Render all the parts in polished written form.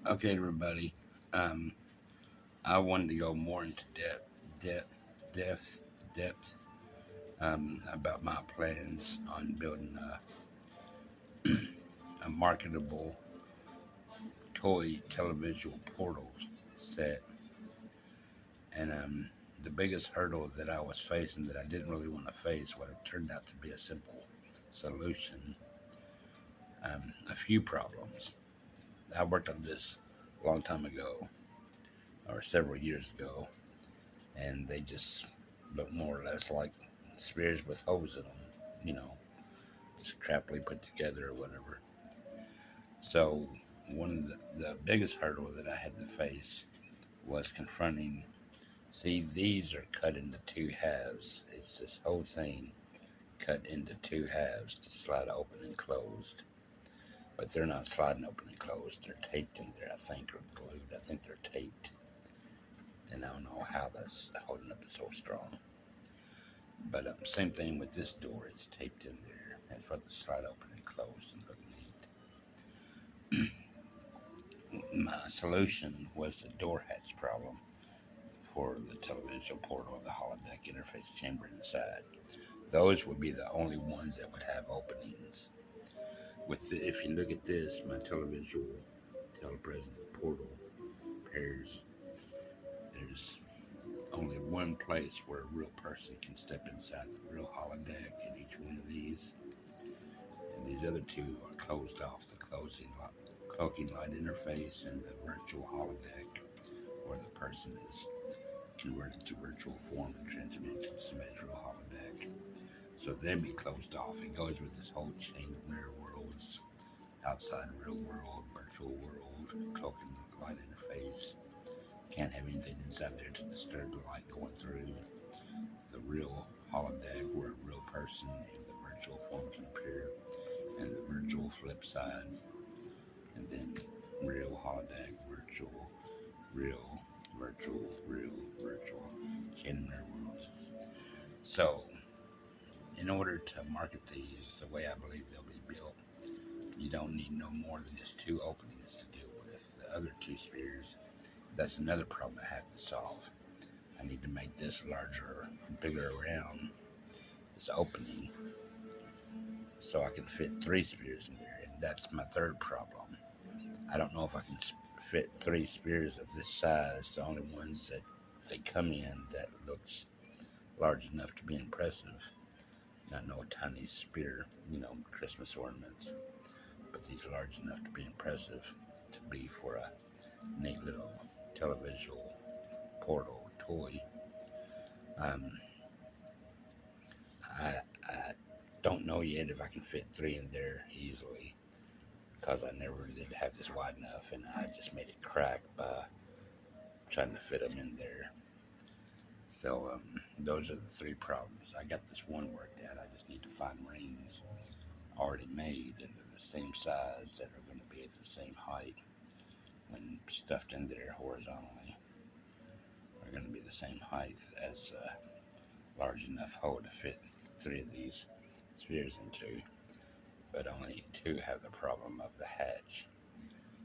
Okay, everybody. Um, I wanted to go more into depth, depth, depth about my plans on building a marketable toy televisual portal set. And the biggest hurdle that I was facing that I didn't really want to face, what it turned out to be a simple solution. A few problems. I worked on this a long time ago, or several years ago, and they just look more or less like spears with holes in them, you know, just crappily put together or whatever. So, one of the biggest hurdle that I had to face was confronting. See, these are cut into two halves. It's this whole thing cut into two halves to slide open and closed. But they're not sliding open and closed. They're taped in there, I think, or glued. I think they're taped. And I don't know how that's holding up so strong. But same thing with this door. It's taped in there. It's for the slide open and closed and look neat. My solution was the door hatch problem for the television portal, the holodeck interface chamber inside. Those would be the only ones that would have openings. If you look at this, my televisual telepresent portal pairs, there's only one place where a real person can step inside the real holodeck in each one of these. And these other two are closed off, the cloaking light interface and the virtual holodeck, where the person is converted to virtual form and transmitted to the symmetrical holodeck. So they'd be closed off. It goes with this whole chain of mirror worlds, outside real world, virtual world, cloaking light interface. Can't have anything inside there to disturb the light going through. The real holodeck where a real person in the virtual form can appear, and the virtual flip side, and then real holodeck, virtual, real, virtual, real, virtual, chain mirror worlds. So, in order to market these the way I believe they'll be built, you don't need no more than just two openings to deal with. The other two spheres, that's another problem I have to solve. I need to make this larger, bigger around this opening so I can fit three spheres in there. And that's my third problem. I don't know if I can fit three spheres of this size, the only ones that they come in that looks large enough to be impressive. Not no tiny spear, Christmas ornaments, but these large enough to be impressive to be for a neat little televisual portal toy. I don't know yet if I can fit three in there easily, because I never did have this wide enough, and I just made it crack by trying to fit them in there. So those are the three problems. I got this one worked out. I just need to find rings already made that are the same size, that are going to be at the same height when stuffed in there horizontally. Are going to be the same height as a large enough hole to fit three of these spheres into, but only two have the problem of the hatch.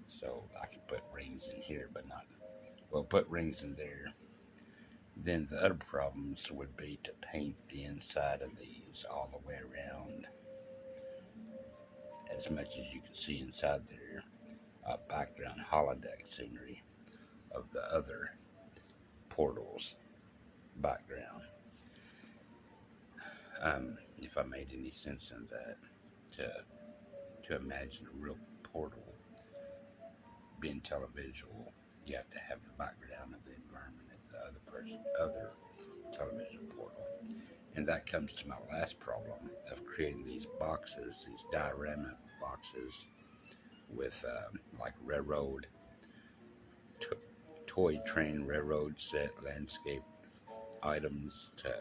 So I can put rings in here, but put rings in there. Then the other problems would be to paint the inside of these all the way around, as much as you can see inside there, background holodeck scenery of the other portals background. If I made any sense in that, to imagine a real portal being televisual, you have to have the background of the environment of the other television portal. And that comes to my last problem of creating these boxes, these diorama boxes with like railroad, toy train railroad set landscape items to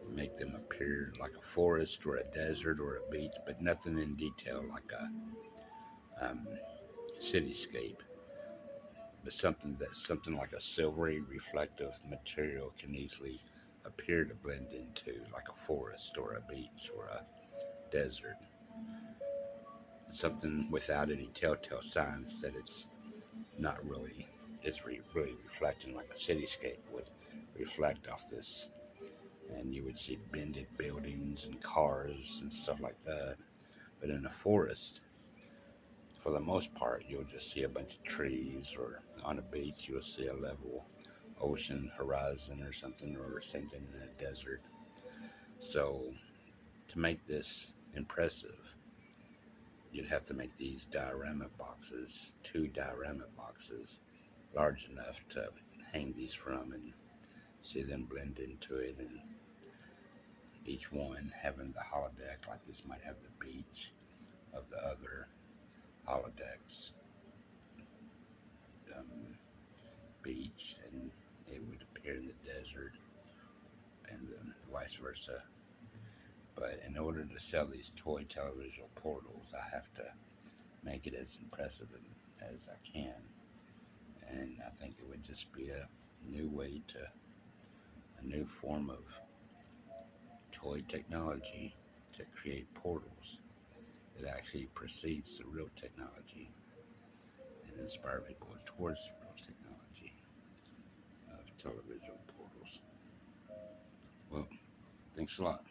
make them appear like a forest or a desert or a beach, but nothing in detail like a cityscape, but something like a silvery reflective material can easily appear to blend into, like a forest or a beach or a desert. Something without any telltale signs that it's not really, it's really reflecting like a cityscape would reflect off this. And you would see bended buildings and cars and stuff like that. But in a forest, for the most part, you'll just see a bunch of trees, or on a beach, you'll see a level ocean horizon or something, or same thing in a desert. So to make this impressive, you'd have to make these diorama boxes, 2 diorama boxes, large enough to hang these from and see them blend into it, and each one having the holodeck, like this might have the beach of the other holodecks um, beach, and it would appear in the desert, and vice versa. But in order to sell these toy televisual portals, I have to make it as impressive as I can. And I think it would just be a new form of toy technology to create portals that actually precedes the real technology and inspire people towards the real technology of televisual portals. Well, thanks a lot.